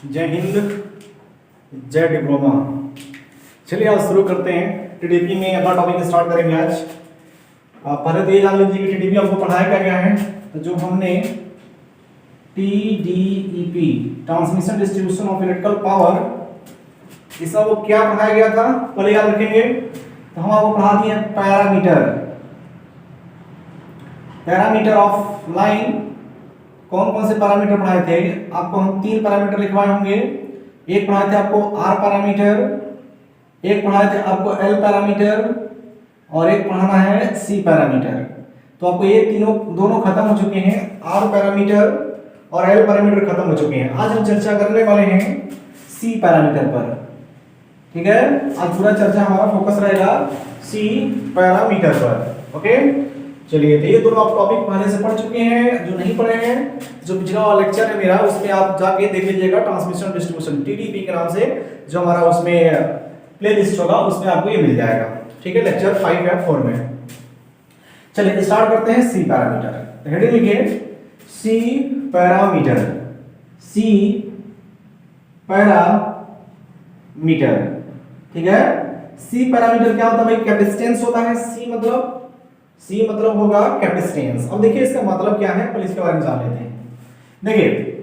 जय हिंद, जय डिप्लोमा। चलिए आज शुरू करते हैं। टीडीपी में अपना टॉपिक स्टार्ट करेंगे आज। पहले तो ये जान लीजिए कि टीडीपी हमको पढ़ाया क्या गया है। तो जो हमने TDEP transmission distribution of electrical power इसका वो क्या पढ़ाया गया था पहले याद रखेंगे। तो हम आपको पढ़ा दिए पैरामीटर ऑफ लाइन। कौन कौन से पैरामीटर पढ़ाए थे आपको? हम 3 पैरामीटर लिखवाए होंगे। एक पढ़ाए थे आपको आर पैरामीटर, एक पढ़ाए थे आपको एल पैरामीटर और एक पढ़ाना है सी पैरामीटर। तो आपको ये दोनों खत्म हो चुके हैं, आर पैरामीटर और एल पैरामीटर खत्म हो चुके हैं। आज हम चर्चा करने वाले हैं सी पैरामीटर पर। ठीक है, आज पूरा चर्चा हमारा फोकस रहेगा सी पैरामीटर पर। ओके, चलिए। तो ये दोनों आप टॉपिक पहले से पढ़ चुके हैं। जो नहीं पढ़े हैं, जो पिछला वाला लेक्चर है मेरा, उसमें आप जाके देख लीजिएगा। ट्रांसमिशन डिस्ट्रीब्यूशन टीडीपी के नाम से जो हमारा उसमें प्लेलिस्ट होगा, उसमें आपको ये मिल जाएगा। ठीक है, लेक्चर 5 या 4 में। चलिए स्टार्ट करते हैं सी पैरामीटर। हेडिंग लिखिए सी पैरामीटर। सी पैरामीटर, ठीक है। सी पैरामीटर क्या होता है भाई? कैपेसिटेंस होता है। सी मतलब होगा कैपेसिटेंस। अब देखिए इसका मतलब क्या है, पहले इसके बारे में जान लेते हैं। देखिए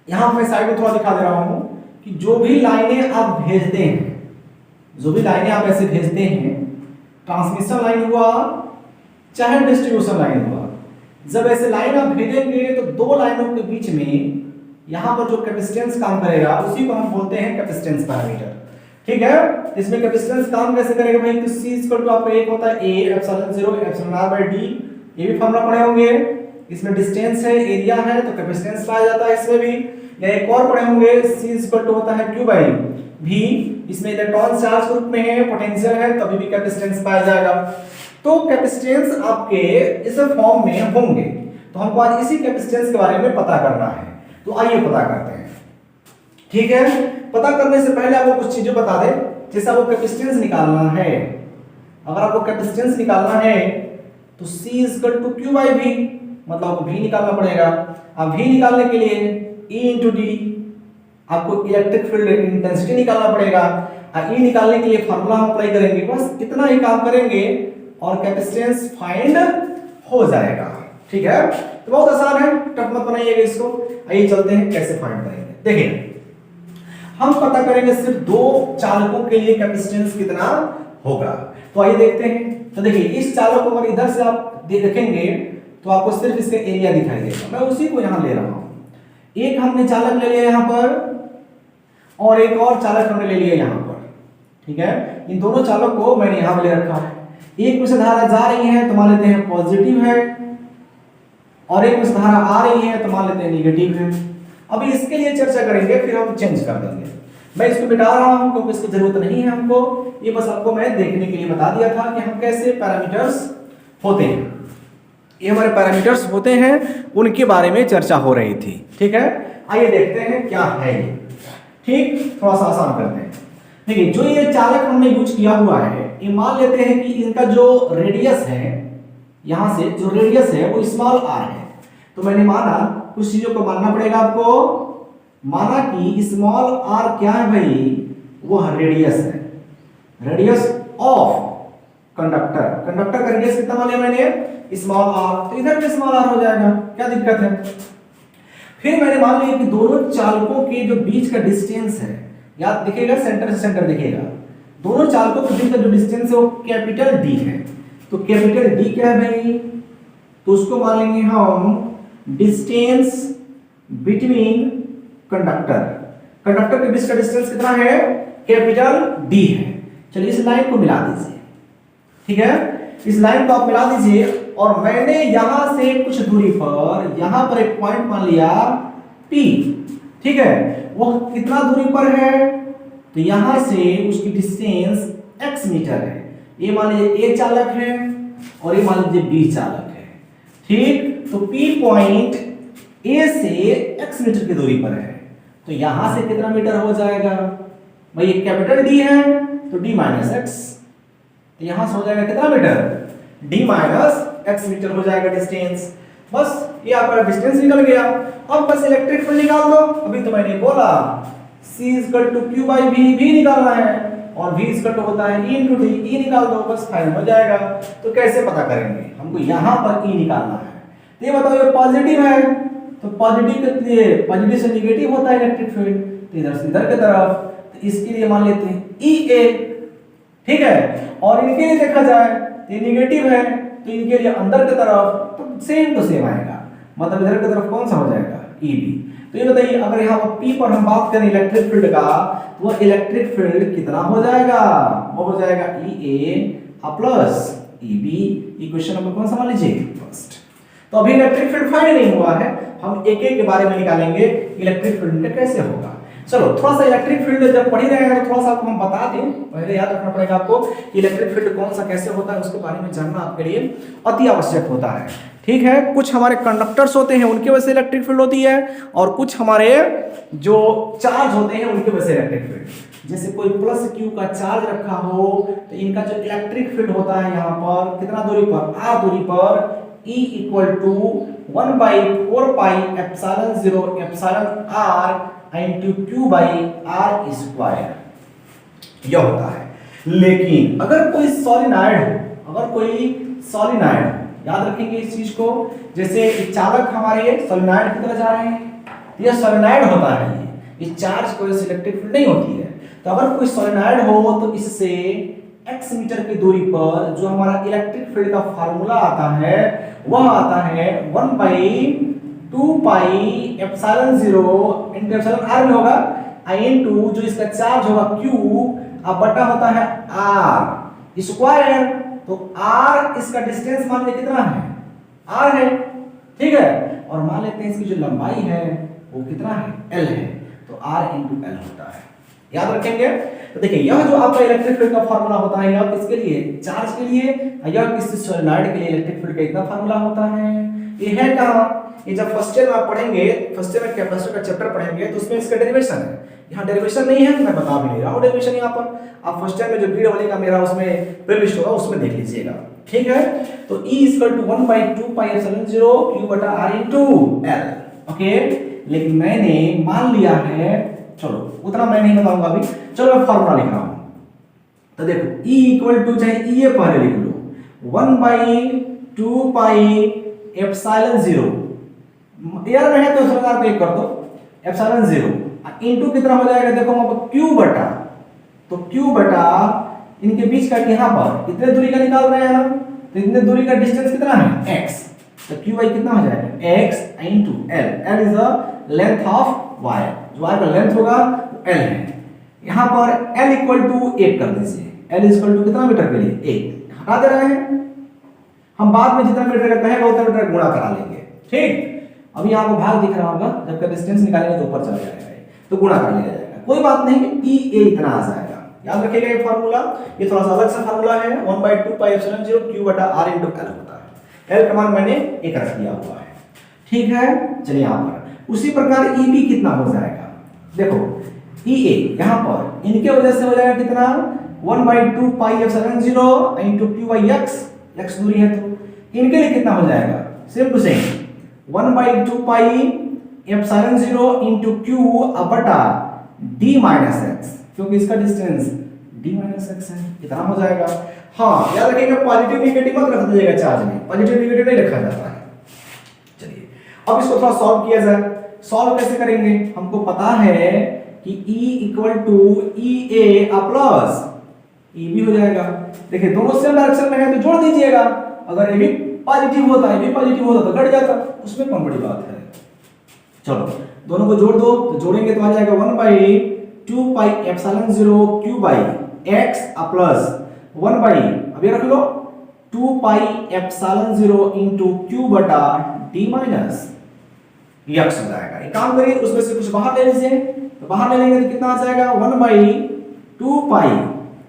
यहां मैं साइड में थोड़ा दिखा दे रहा हूं कि जो भी लाइनें आप भेजते हैं, जो भी लाइनें आप ऐसे भेजते हैं, ट्रांसमिशन लाइन हुआ चाहे डिस्ट्रीब्यूशन लाइन हुआ, जब ऐसे लाइन आप भेजेंगे तो दो लाइनों के बीच में यहां पर जो कैपेसिटेंस काम करेगा उसी को हम बोलते हैं कैपेसिटेंस पैरामीटर। ठीक है, इसमें कैपेसिटेंस काम कैसे करेगा भाई? तो C इक्वल टू आपका एक होता है A epsilon 0 epsilon R by D। ये भी फॉर्मूला पढ़े होंगे। इसमें डिस्टेंस है, एरिया है, तो कैपेसिटेंस पाया जाता है इसमें भी। या एक और पढ़े होंगे C इक्वल टू होता है Q बाय V। इसमें इलेक्ट्रॉन चार्ज ग्रुप में है, पोटेंशियल है, तभी भी कैपेसिटेंस पाया जाएगा। तो कैपेसिटेंस आपके इस फॉर्म में होंगे। तो हमको आज इसी कैपेसिटेंस के बारे में पता करना है। तो आइए पता करते हैं। ठीक है, पता करने से पहले आपको कुछ चीजें बता दें। जैसे आपको कैपेसिटेंस निकालना है, अगर आपको कैपेसिटेंस निकालना है तो C equal to Q by V, मतलब आपको V निकालना पड़ेगा। अब V निकालने के लिए E इंटू D, आपको इलेक्ट्रिक फील्ड इंटेंसिटी निकालना पड़ेगा। E निकालने के लिए फॉर्मूला हम अप्लाई करेंगे। बस इतना ही काम करेंगे और कैपेसिटेंस फाइंड हो जाएगा। ठीक है, तो बहुत आसान है, टफ मत बनाइएगा इसको। आइए चलते हैं कैसे फाइंड करेंगे। देखिए हम पता करेंगे सिर्फ दो चालकों के लिए कैपेसिटेंस कितना होगा। तो आइए देखते हैं। तो देखिए इस चालक को अगर इधर से आप देखेंगे तो आपको सिर्फ इसका एरिया दिखाई देगा। मैं उसी को यहां ले रहा हूं। एक हमने चालक ले लिया यहां पर और एक और चालक हमने ले लिया यहां पर। ठीक है, इन दोनों चालक को मैंने यहां ले रखा है। एक में से धारा जा रही है तो मान लेते हैं पॉजिटिव है, और एक में से धारा आ रही है तो मान लेते हैं नेगेटिव है। अभी इसके लिए चर्चा करेंगे, फिर हम चेंज कर देंगे। मैं इसको मिटा रहा हूं क्योंकि इसकी जरूरत नहीं है हमको। ये बस आपको मैं देखने के लिए बता दिया था कि हम कैसे पैरामीटर्स होते हैं, ये हमारे पैरामीटर्स होते हैं, उनके बारे में चर्चा हो रही थी। ठीक है, आइए देखते हैं क्या है ये। ठीक, थोड़ा सा आसान करते हैं। देखिए जो ये चालक हमने यूज किया हुआ है, ये मान लेते हैं कि इनका जो रेडियस है, यहां से जो रेडियस है वो स्मॉल r है। तो मैंने माना, कुछ चीजों को मानना पड़ेगा आपको। माना कि स्मॉल r क्या है भाई? वो रेडियस है, रेडियस ऑफ कंडक्टर। कंडक्टर का रेडियस कितना मान लिया मैंने? Small r। तो इधर भी स्मॉल r हो जाएगा, क्या दिक्कत है? फिर मैंने मान लिया कि दोनों चालकों के जो बीच का डिस्टेंस है, याद दिखेगा, सेंटर से सेंटर दिखेगा, दोनों चालकों के बीच का जो डिस्टेंस है वो कैपिटल D है। तो कैपिटल D क्या है भाई? तो उसको मान लेंगे हम डिस्टेंस बिटवीन कंडक्टर। कंडक्टर के बीच का डिस्टेंस कितना है? कैपिटल D है। चलिए इस लाइन को मिला दीजिए। ठीक है, इस लाइन को आप मिला दीजिए और मैंने यहां से कुछ दूरी पर यहां पर एक पॉइंट मान लिया P। ठीक है, वो कितना दूरी पर है? तो यहां से उसकी डिस्टेंस x मीटर है। ये मान लीजिए A चालक है और ये मान लीजिए B चालक है। ठीक, तो P पॉइंट A से x मीटर की दूरी पर है। तो यहां से कितना मीटर हो जाएगा भाई? ये कैपिटल D है तो D माइनस x, तो यहां से हो जाएगा कितना meter? D minus x meter हो जाएगा डिस्टेंस। बस ये आपका डिस्टेंस निकल गया। अब बस इलेक्ट्रिक फील्ड निकाल दो। अभी तो मैंने बोला C equal to Q by V, भी निकालना है, और V इक्वल टू होता है E इंटू डी, E निकाल दो, बस फाइनल हो जाएगा। तो कैसे पता करेंगे, हमको यहाँ पर E निकालना है। तो ये बताओ ये पॉजिटिव है, तो पॉजिटिव के लिए पॉजिटिव से नेगेटिव होता है इलेक्ट्रिक फील्ड, तो इधर से इधर की तरफ, तो इसके लिए मान लेते हैं EA, ठीक है। और इनके लिए देखा जाए तो ये नेगेटिव है, तो इनके लिए अंदर की तरफ तो सेम टू सेम आएगा, मतलब इधर की तरफ कौन सा हो जाएगा EB। तो ये बताइए अगर यहाँ पर P पर हम बात करें इलेक्ट्रिक फील्ड का, तो वो इलेक्ट्रिक फील्ड कितना हो जाएगा, वो हो जाएगा EA plus EB। Equation number कौन सा मान लीजिए फर्स्ट। तो अभी इलेक्ट्रिक फील्ड फाइंड नहीं हुआ है, हम एक एक के बारे में निकालेंगे इलेक्ट्रिक फील्ड कैसे होगा। चलो थोड़ा सा इलेक्ट्रिक फील्ड जब पढ़ ही रहे हैं तो थोड़ा सा आपको हम बता दें, पहले याद रखना पड़ेगा आपको कि इलेक्ट्रिक फील्ड कौन सा कैसे होता है, उसके बारे में जानना आपके लिए अति आवश्यक होता है, ठीक है। कुछ हमारे कंडक्टर्स होते हैं उनके वजह से इलेक्ट्रिक फील्ड होती है, और कुछ हमारे जो चार्ज होते हैं उनके वजह से इलेक्ट्रिक फील्ड। जैसे कोई प्लस क्यू का चार्ज रखा हो तो इनका जो इलेक्ट्रिक फील्ड होता है यहाँ पर कितना दूरी पर, r दूरी पर, E equal to 1/4 pi epsilon 0 epsilon r into q by r square यह होता है। लेकिन अगर कोई सॉलिनॉइड हो, अगर कोई सॉलिनॉइड, याद रखेंगे इस चीज को, जैसे चालक हमारे सॉलिनॉइड की तरह जा रहे हैं, यह सॉलिनॉइड होता है, ये चार्ज की वजह से इलेक्ट्रिक फील्ड नहीं होती है। तो अगर कोई सॉलिनॉइड हो तो इससे x मीटर की दूरी पर जो हमारा इलेक्ट्रिक फील्ड का फार्मूला आता है वह आता है 1/2 pi epsilon 0 into epsilon r में होगा इनटू जो इसका चार्ज होगा q अब बटा होता है r स्क्वायर। तो r इसका डिस्टेंस मान लीजिए कितना है, r है, ठीक है। और मान लेते हैं इसकी जो लंबाई है वो कितना है, l है, तो r इंटू l होता है, याद रखेंगे। तो देखिए यह जो आपका इलेक्ट्रिक फील्ड का फार्मूला होता है, यह किसके लिए, चार्ज के लिए, यह किसी सॉलिनॉइड के लिए इलेक्ट्रिक फील्ड का इतना फार्मूला होता है। ये है कहां, ये जब फर्स्ट ईयर में आप पढ़ेंगे, फर्स्ट ईयर में कैपेसिटर का चैप्टर पढ़ेंगे तो उसमें इसका डेरिवेशन है। यहाँ डेरिवेशन नहीं है, मैं बता भी नहीं रहा हूँ डेरिवेशन यहाँ पर, आप फर्स्ट ईयर में जो ग्रीड वाले का मेरा उसमें प्लेलिस्ट होगा उसमें देख लीजिएगा, ठीक है। तो E equal to 1/2 pi epsilon 0 q बटा r इनटू l, ओके। लेकिन मैंने मान लिया है, चलो उतना मैं नहीं बताऊंगा अभी, चलो मैं फार्मूला लिख रहा हूं। तो देखो E इक्वल टू, चाहे E पहले लिख लो, 1/2 पाई एप्सिलॉन 0, यार में है तो सरकार पे कर दो, एप्सिलॉन 0 इनटू कितना हो जाएगा, देखो वहां पर q बटा, तो q बटा इनके बीच का यहां पर कितने दूरी का निकाल रहे हैं हम, तो इतने दूरी का डिस्टेंस कितना है x, तो q बाई कितना हो जाएगा x into l, l is the length of wire, जो वायर का लेंथ होगा वो l है। यहां पर l इक्वल टू 1 कर दीजिए, l इक्वल टू कितना मीटर के लिए 1, हटा दे रहे हैं हम, बाद में जितना मीटर का कहेगा उतना मीटर गुणा करा लेंगे, ठीक। अभी यहाँ को भाग दिख रहा होगा, जब का डिस्टेंस निकालेंगे तो ऊपर चला जाएगा, तो गुणा कर लिया जाएगा, कोई बात नहीं, E इतना आ जाएगा, याद रखिएगा ये फार्मूला, ये थोड़ा सा अलग सा फार्मूला है, 1/2 पाई एप्सिलॉन 0 q बटा r इनटू l होता है, l का मान मैंने 1 रख दिया हुआ है, ठीक है। चलिए यहाँ पर उसी प्रकार EB कितना हो जाएगा, देखो EA यहाँ पर इनके वजह से हो जाएगा कितना, 1/2 pi epsilon 0 into q by x दूरी है, तो इनके लिए कितना हो जाएगा, same to same 1/2 pi epsilon 0 into q बटा d माइनस x, क्योंकि इसका डिस्टेंस d माइनस x है, इतना हो जाएगा। हाँ याद रखिएगा पॉजिटिव नेगेटिव मत रख दीजिएगा चार्ज में, पॉजिटिव नेगेटिव नहीं रखा जाता है। चलिए अब इसको थोड़ा सॉल्व किया जाए, सॉल्व कैसे करेंगे, हमको पता है कि E equal to EA plus EB हो जाएगा। देखिए दोनों सेम डायरेक्शन में है तो जोड़ दीजिएगा, अगर ये भी पॉजिटिव होता है, ये भी पॉजिटिव होता तो घट जाता, उसमें कौन बड़ी बात है। चलो दोनों को जोड़ दो, तो जोड़ेंगे तो आ जाएगा 1/2 pi epsilon 0 q by x plus 1 अब ये रख लो 2 पाई एप्सिलॉन 0 इनटू q बटा d माइनस x हो जाएगा। एक काम करिए उसमें से कुछ बाहर ले लीजिए, तो बाहर ले लेंगे तो कितना आ जाएगा 1/2 पाई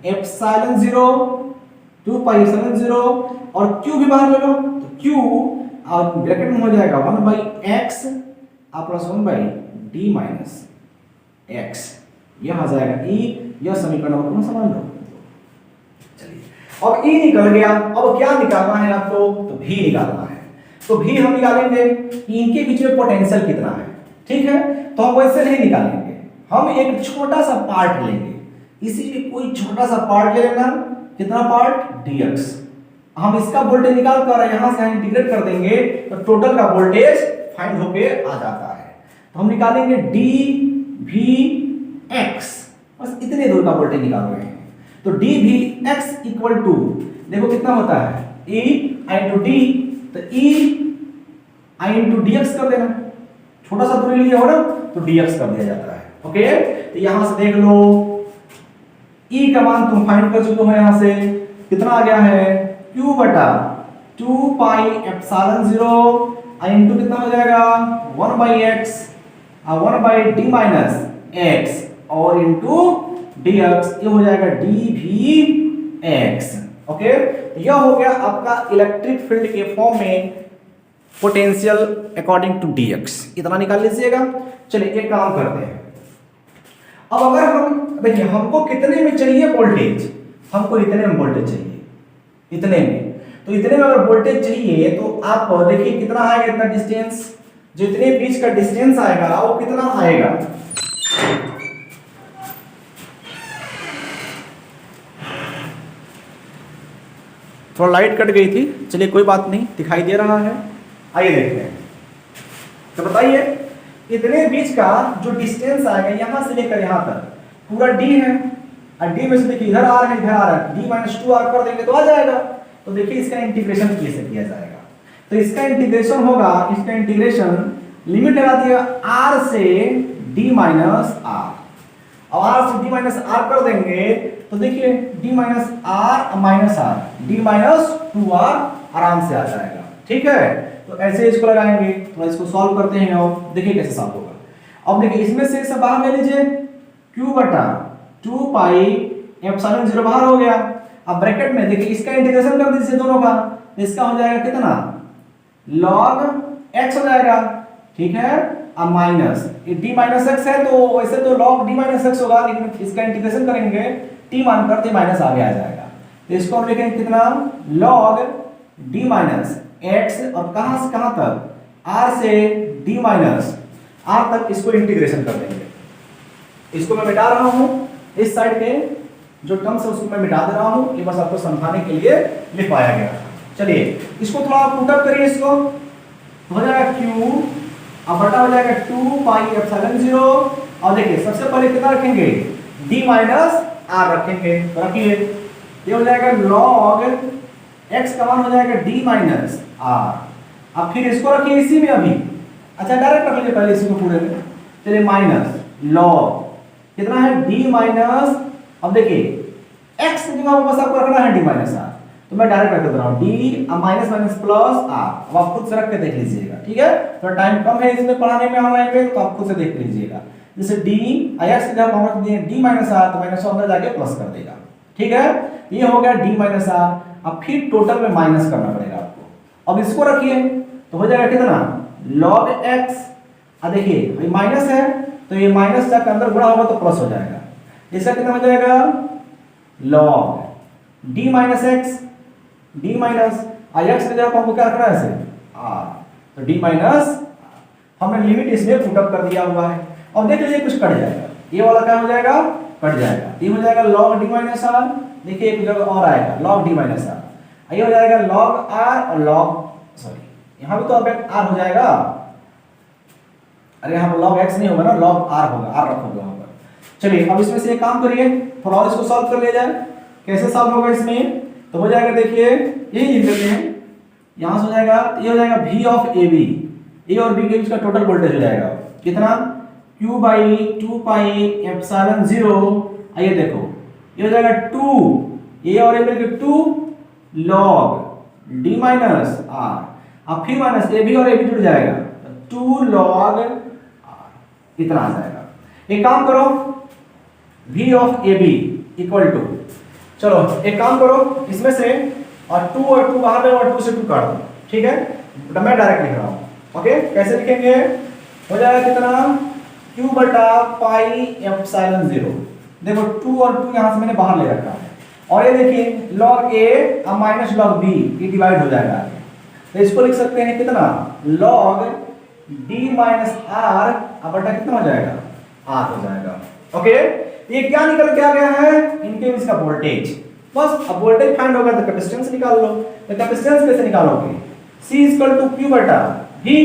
एप्सिलॉन 0 2 पाई एप्सिलॉन 0 और q भी बाहर ले लो, तो q और ब्रैकेट में हो जाएगा 1/x plus 1/d minus x, यह आ जाएगा E, यह समीकरण और कौन सा मान लो। चलिए अब E निकल गया, अब क्या निकालना है आपको, तो V निकालना है। तो भी हम निकालेंगे कि इनके बीच में पोटेंशियल कितना है, ठीक है। तो हम वैसे नहीं निकालेंगे, हम एक छोटा सा पार्ट लेंगे, इसीलिए कोई छोटा सा पार्ट ले लेना, कितना पार्ट, dx। हम इसका वोल्टेज निकाल कर यहां से इंटीग्रेट कर देंगे तो टोटल का वोल्टेज फाइंड होके आ जाता है। तो हम निकालेंगे dvx, बस इतने दूर का वोल्टेज निकाल रहे हैं। तो dvx इक्वल टू, देखो कितना होता है, e इंटू d, तो e इंटू dx कर देना, छोटा सा दूरी लिया हो ना तो dx कर दिया जाता है। ओके, तो यहां से देख लो e का मान तुम फाइंड कर चुके हो, यहां से कितना आ गया है, q बटा 2 पाई एप्सिलॉन 0 इंटू कितना हो जाएगा 1 बाई x और 1 बाई d माइनस x और इंटू dx, ये हो जाएगा dvx। ओके, यह हो गया आपका इलेक्ट्रिक फील्ड के फॉर्म में पोटेंशियल अकॉर्डिंग टू dx, इतना निकाल लीजिएगा। चलिए एक काम करते हैं, अब अगर हम देखिए हमको कितने में चाहिए वोल्टेज, हमको इतने में वोल्टेज चाहिए, इतने में, तो इतने में अगर वोल्टेज चाहिए तो आप देखिए कितना आएगा, इतना डिस्टेंस, जो इतने बीच का डिस्टेंस आएगा वो कितना आएगा, थोड़ा लाइट कट गई थी, चलिए कोई बात नहीं, दिखाई दे रहा है, आइए देखते हैं। तो बताइए इतने बीच का जो डिस्टेंस आएगा यहां से लेकर यहां तक पूरा d है, और d में से देखिए इधर आ रहा है, इधर आ रहा है, d माइनस 2r कर देंगे तो आ जाएगा। तो देखिए इसका इंटीग्रेशन कैसे किया जाएगा, तो इसका इंटीग्रेशन होगा, इसका इंटीग्रेशन लिमिट लगा दिया r से d माइनस r, और r से d माइनस r कर देंगे तो देखिए d minus r minus r, d minus 2r आराम से आ जाएगा, ठीक है। तो ऐसे इसको लगाएंगे, थोड़ा इसको सॉल्व करते हैं और देखिए कैसे सॉल्व होगा। अब देखिए इसमें से सब बाहर ले लीजिए, q बटा 2 पाई एप्सिलॉन 0 बाहर हो गया। अब ब्रैकेट में देखिए इसका इंटीग्रेशन कर दीजिए दोनों का, इसका हो जाएगा कितना, log x हो जाएगा, ठीक है, अब माइनस d माइनस x है तो वैसे तो log d माइनस x होगा, लेकिन इसका इंटीग्रेशन करेंगे t मान करते माइनस आगे आ जाएगा, तो इसको हम लिखेंगे कितना, log d माइनस x, और कहां से कहां तक, r से d माइनस r तक, इसको इंटीग्रेशन कर देंगे। इसको मैं मिटा रहा हूं, इस साइड के जो टर्म्स है उसको मैं मिटा दे रहा हूं, ये बस आपको समझाने के लिए लिखवाया गया। चलिए इसको थोड़ा पुट अप करिए, इसको हो जाएगा q, अब बटा हो जाएगा 2 पाई एप्सिलॉन 0, और देखिए सबसे पहले कितना रखेंगे, d माइनस r रखेंगे, तो रखिए ये हो जाएगा log x का मान हो जाएगा d माइनस r। अब फिर इसको रखिए इसी में अभी, अच्छा डायरेक्ट रख लीजिए पहले इसी को पूरे में, चलिए माइनस log कितना है d माइनस, अब देखिए x की जगह बस आपको रखना है d माइनस r, तो मैं डायरेक्ट रख दे रहा हूं d minus minus plus r, अब आप खुद से रख के देख लीजिएगा, ठीक है। तो टाइम कम है इसमें पढ़ाने में ऑनलाइन में, तो आप खुद से देख लीजिएगा। जैसे d x की जगह हम रख दिए d माइनस r, तो माइनस अंदर जाके प्लस कर देगा, ठीक है। ये हो गया d माइनस r, अब फिर टोटल में माइनस करना पड़ेगा आपको। अब इसको रखिए तो हो जाएगा कितना, log x, अब देखिए ये माइनस है तो ये माइनस जाकर अंदर गुणा होगा तो प्लस हो जाएगा, इसका कितना हो जाएगा, log d minus x, d minus x की जगह हमको क्या रखना है, ऐसे r, तो d माइनस, हमने लिमिट इसमें पुट अप कर दिया हुआ है। अब देख लीजिए कुछ कट जाएगा, ये वाला क्या हो जाएगा, कट जाएगा, ये हो जाएगा log d माइनस r, देखिए एक जगह और आएगा log d माइनस r, ये हो जाएगा log r और log, सॉरी यहां भी तो अब r हो जाएगा, अरे यहाँ पर log x नहीं होगा ना, log r होगा, r रखोगे वहां पर। चलिए अब इसमें से एक काम करिए, थोड़ा और इसको सॉल्व कर लिया जाए, कैसे सॉल्व होगा इसमें, तो हो जाएगा देखिए यही लिख देते हैं, यहां से हो जाएगा, ये हो जाएगा v ऑफ ab, a और b के बीच का टोटल वोल्टेज हो जाएगा कितना, q बाई 2 पाई एप्सिलॉन 0, आइए देखो ये हो जाएगा 2, a और a मिलकर 2 log d माइनस r, अब फिर माइनस ab और ab जुड़ जाएगा 2 log r, इतना आ जाएगा। एक काम करो, v of ab equal to, चलो एक काम करो इसमें से, और 2 और 2 बाहर ले और 2 से 2 काट दो, ठीक है, तो मैं डायरेक्ट लिख रहा हूं, ओके। कैसे लिखेंगे, हो जाएगा कितना, q बटा पाई एप्सिलॉन 0, देखो 2 और 2 यहां से मैंने बाहर ले रखा है, और ये देखिए log a और माइनस log b, ये डिवाइड हो जाएगा, तो इसको लिख सकते हैं कितना, log d माइनस आर बटा कितना हो जाएगा, आर हो जाएगा। ओके, ये क्या निकल के आ गया है, इनके बीच का वोल्टेज। बस अब वोल्टेज फाइंड होगा तो कैपेसिटेंस निकाल लो। तो कैपेसिटेंस कैसे निकालोगे, C इक्वल टू Q बटा V,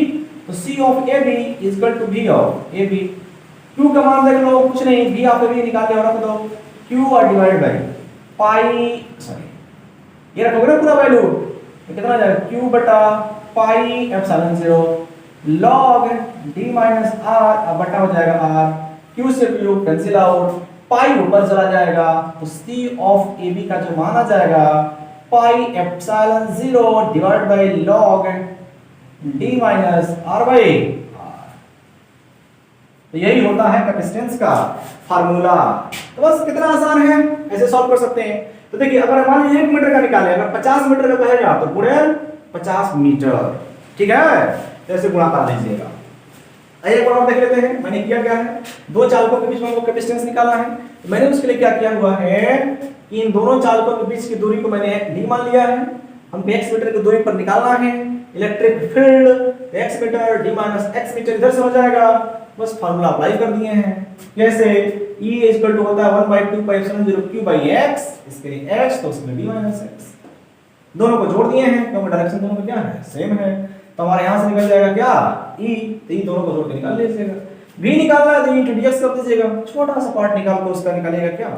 तो C of AB equal to V of AB। Q का मान देख लो, कुछ नहीं, V ऑफ AB निकाल के रख दो, Q और डिवाइड बाय पाई, सॉरी ये रखोगे ना पूरा वैल्यू, तो कितना आ जाएगा, Q बटा पाई epsilon 0 log d minus r बटा हो जाएगा r, Q से Q कैंसिल आउट, पाई ऊपर चला जाएगा, तो C ऑफ AB का जो मान आ जाएगा pi epsilon 0 divide by log d minus r by r। तो यही होता है कैपेसिटेंस का फार्मूला। तो बस कितना आसान है, ऐसे सॉल्व कर सकते हैं। तो देखिए अगर मान लीजिए 1 मीटर का निकाले, अगर 50 मीटर का कहेगा तो गुणे 50 मीटर, ठीक है, तो ऐसे गुणा कर लीजिएगा। एक बार और देख लेते हैं मैंने किया क्या है, दो चालकों के बीच में हमको कैपेसिटेंस निकालना है। तो मैंने उसके लिए क्या किया हुआ है कि इन दोनों चालकों के बीच की दूरी को मैंने d मान लिया है, हमको x मीटर की दूरी पर निकालना है electric field, x meter d minus x meter इधर से हो जाएगा, बस फार्मूला अप्लाई कर दिए हैं। कैसे, E इक्वल टू होता है 1/2 pi epsilon 0 q by x, इसके लिए x तो उसमें d माइनस x, दोनों को जोड़ दिए हैं क्योंकि डायरेक्शन दोनों में क्या है, सेम है। तो हमारे यहां से निकल जाएगा क्या, E, तो ये दोनों को जोड़ के निकाल लीजिएगा। V निकालना है तो इंटू dx कर दीजिएगा, छोटा सा पार्ट निकाल कर उसका निकालिएगा क्या,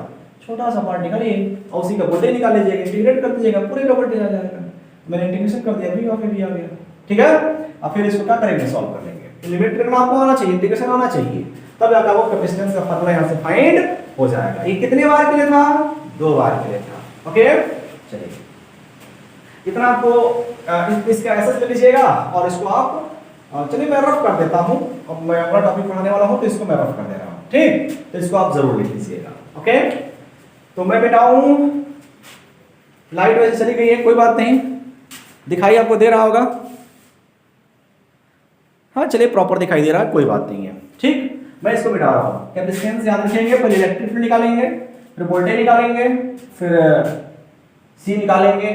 छोटा सा पार्ट निकालिए और उसी का वोल्टेज निकाल लीजिएगा, इंटीग्रेट कर दीजिएगा, पूरे का वोल्टेज आ जाएगा। मैंने इंटीग्रेशन कर दिया, V और V आ गया, ठीक है। अब फिर इसको क्या करेंगे, सॉल्व कर लेंगे। लिमिट करना आपको आना चाहिए, इंटीग्रेशन आना चाहिए, तब जाकर वो कैपेसिटेंस का फार्मूला यहां से फाइंड हो जाएगा। ये कितने बार के लिए था, 2 बार के लिए था। ओके, चलिए इतना आपको इसका एसएस ले लीजिएगा और इसको आप चलिए मैं रफ कर देता हूं, अब मैं अगला टॉपिक पढ़ाने वाला हूं तो इसको मैं रफ कर दे रहा हूं, ठीक। तो इसको आप जरूर लिख लीजिएगा। ओके, तो मैं बेटाऊं लाइट वैसे चली गई है, कोई बात नहीं, दिखाई आपको दे रहा होगा, हाँ चलिए प्रॉपर दिखाई दे रहा है, कोई बात नहीं है, ठीक। मैं इसको मिटा रहा हूं। कैपेसिटेंस याद रखेंगे, पहले इलेक्ट्रिक फील्ड निकालेंगे, फिर वोल्टेज निकालेंगे, फिर C निकालेंगे,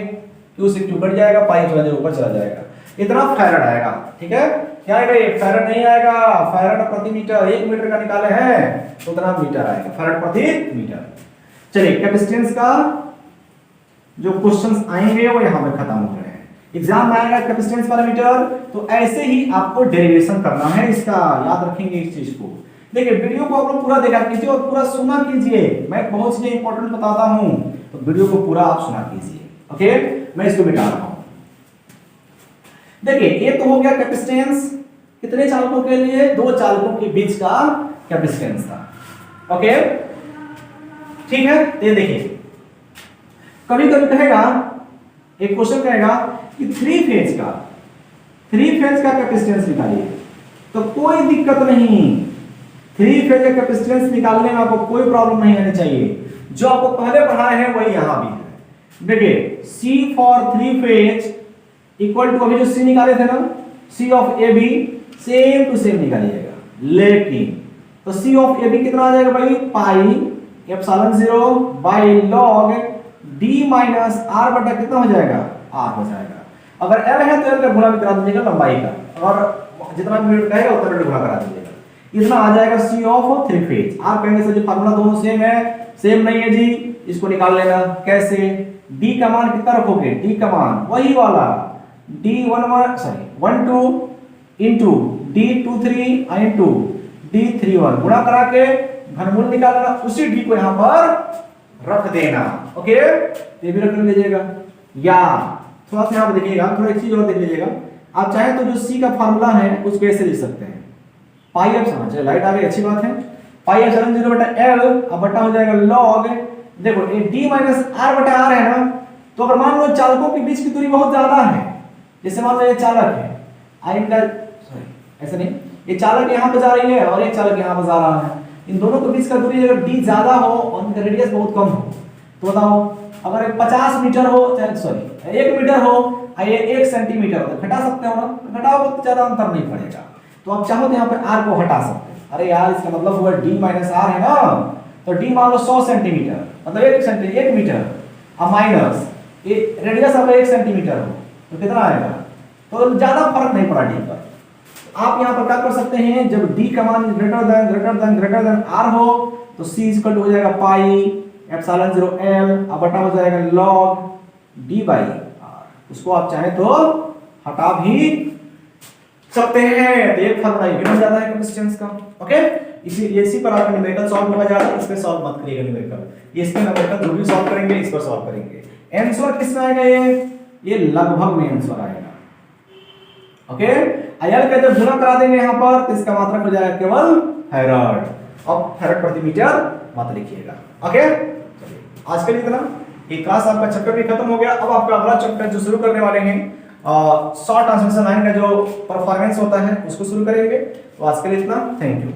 Q से Q कट जाएगा, पाई एप्सिलॉन 0 ऊपर चला जाएगा, इतना फैराड आएगा, ठीक है। क्या आएगा, ये फैराड नहीं आएगा, फैराड प्रति मीटर, 1 मीटर का निकाले हैं तो उतना मीटर आएगा, फैराड प्रति मीटर। चलिए कैपेसिटेंस का जो क्वेश्चंस आएंगे वो यहां पे खत्म हो गए हैं। एग्जाम में आएगा कैपेसिटेंस पर मीटर, तो ऐसे ही आपको डेरिवेशन करना है इसका, याद रखेंगे इस चीज को। देखिए वीडियो को आप लोग पूरा देखा कीजिए और पूरा सुना कीजिए, मैं बहुत चीजें इंपॉर्टेंट बताता हूं, तो वीडियो को पूरा आप सुना कीजिए। ओके, मैं इसको मिटा रहा हूं। देखिए ये तो हो गया कैपेसिटेंस, कितने चालकों के लिए, 2 चालकों के बीच का कैपेसिटेंस था। ओके, ठीक है। ये देखिए कभी कभी कहेगा, एक क्वेश्चन कहेगा कि 3 फेज का कैपेसिटेंस निकालिए, तो कोई दिक्कत नहीं, 3 फेज का कैपेसिटेंस निकालने में आपको कोई प्रॉब्लम नहीं आनी चाहिए, जो आपको पहले पढ़ाए हैं वही यहां भी है। देखिए C for 3 phase equal to, अभी जो C निकाले थे ना, C of AB same to same निकालिएगा, लेकिन तो C ऑफ AB कितना आ जाएगा भाई, pi epsilon 0 by log d minus r बटा कितना हो जाएगा, r हो जाएगा। अगर L है तो L का गुणा भी करा दीजिएगा लंबाई का, और जितना मीटर कहेगा उतना मीटर गुणा करा दीजिएगा, इतना आ जाएगा C ऑफ 3 फेज। r कहेंगे सर जी फार्मूला दोनों सेम है, सेम नहीं है जी, इसको निकाल लेना। कैसे, d का मान कितना रखोगे, d का मान वही वाला d12 into d23 into d31 गुणा करा के घनमूल निकालना, उसी d को यहां पर रख देना। ओके, ये भी रख लीजिएगा। या थोड़ा सा यहां पर देखिएगा, थोड़ा एक चीज और देख लीजिएगा, आप चाहे तो जो C का फार्मूला है उसको ऐसे लिख सकते हैं, पाई एप्सिलॉन, चलिए लाइट आ गई, अच्छी बात है, पाई एप्सिलॉन 0 बटा L अब बटा हो जाएगा log, देखो ये d माइनस r बटा r है ना, तो अगर मान लो चालकों के बीच की दूरी बहुत ज्यादा है, जैसे मान लो ये चालक है, ऐसा नहीं, ये चालक यहाँ पे जा रही है और एक चालक यहाँ पे जा रहा है, इन दोनों के बीच का दूरी अगर d ज्यादा हो और इनका रेडियस बहुत कम हो, तो बताओ अगर 50 मीटर हो, सॉरी 1 मीटर हो और ये 1 सेंटीमीटर हो, तो घटा सकते हो ना, घटाओ तो ज्यादा अंतर नहीं पड़ेगा, तो आप चाहो तो यहाँ पे r को हटा सकते हैं। अरे यार इसका मतलब हुआ d माइनस r है ना, तो d मान लो 100 सेंटीमीटर, मतलब 1 मीटर और माइनस ये रेडियस अगर 1 सेंटीमीटर हो तो कितना आएगा, तो ज्यादा फर्क नहीं पड़ा डी पर। आप यहां पर क्या कर सकते हैं, जब डी का मान ग्रेटर देन आर हो तो सी इक्वल टू हो जाएगा पाई एप्सिलॉन 0 एल, अब बटा हो जाएगा लॉग डी बाई आर। उसको आप चाहे तो हटा भी सकते हैं, तो एक फॉर्मूला ये बन जाता है कैपेसिटेंस का। ओके, इसी पर आप न्यूमेरिकल सॉल्व करना चाहते हैं, इस पे सॉल्व मत करिएगा न्यूमेरिकल, ये इसमें न्यूमेरिकल जरूर सॉल्व करेंगे, इस पर सॉल्व करेंगे। आंसर किसमें आएगा, ये लगभग में आंसर आएगा। ओके, आयल का जब गुणा करा देंगे यहां पर तो इसका मात्रक हो जाएगा केवल फैराड। अब फैराड प्रति मीटर मत लिखिएगा। ओके, चलिए आज के लिए इतना, ये क्लास आपका चैप्टर भी खत्म हो गया। अब आपका अगला चैप्टर जो शुरू करने वाले हैं शॉर्ट ट्रांसमिशन लाइन का जो परफॉर्मेंस होता है उसको शुरू करेंगे। तो आज के लिए इतना, थैंक यू।